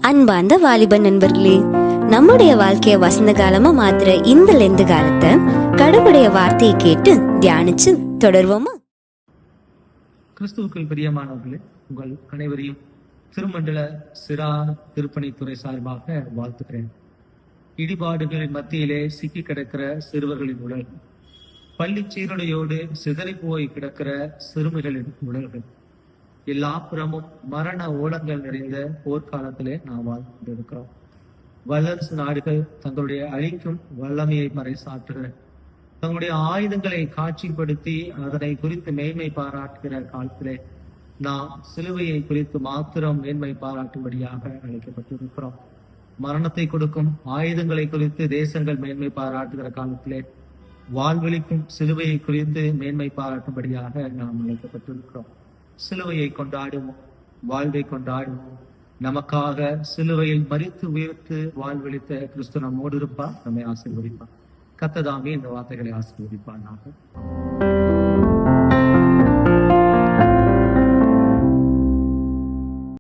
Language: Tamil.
அன்பார்ந்த வாலிப நண்பர்களே, நம்முடைய வாழ்க்கைய வசந்த காலமா மாத்திர இந்த லெந்து காலத்தை கடவுளுடைய வார்த்தையை கேட்டு தியானிச்சு தொடர்வோமா? கிறிஸ்துவுக்குள் பிரியமானவர்களே, உங்கள் அனைவரையும் திருமண்டல சிறா திருப்பணித்துறை சார்பாக வாழ்த்துக்கிறேன். இடிபாடுகளின் மத்தியிலே சிக்கி கிடக்கிற சிறுவர்களின் உடல்கள், பள்ளி சீருடையோடு சிதறி போய் கிடக்கிற சிறுமிகளின் உடல்கள், எல்லா புறமும் மரண ஓலங்கள் நிறைந்த போர்க்காலத்திலே நாம் வாழ்ந்து கொண்டிருக்கிறோம். வல்லரசு நாடுகள் தங்களுடைய அழிக்கும் வல்லமையை பறைசாற்றுகிற, தங்களுடைய ஆயுதங்களை காட்சிப்படுத்தி அதனை குறித்து மேன்மை பாராட்டுகிற காலத்திலே நாம் சிலுவையை குறித்து மாத்திரம் மேன்மை பாராட்டும்படியாக அழைக்கப்பட்டிருக்கிறோம். மரணத்தை கொடுக்கும் ஆயுதங்களை குறித்து தேசங்கள் மேன்மை பாராட்டுகிற காலத்திலே வாழ்வெளிக்கும் சிலுவையை குறித்து மேன்மை பாராட்டும்படியாக நாம் அழைக்கப்பட்டிருக்கிறோம். சிலுவையை கொண்டாடுவோம், வாழ்வை கொண்டாடுவோம். நமக்காக சிலுவையில் மரித்து உயிர்த்து வாழ்வெளித்த கிறிஸ்து நம்மோடு இருப்பார், நம்மை ஆசீர்வதிப்பார். கர்த்தர் தாமே இந்த வார்த்தைகளை ஆசீர்வதிப்பார்.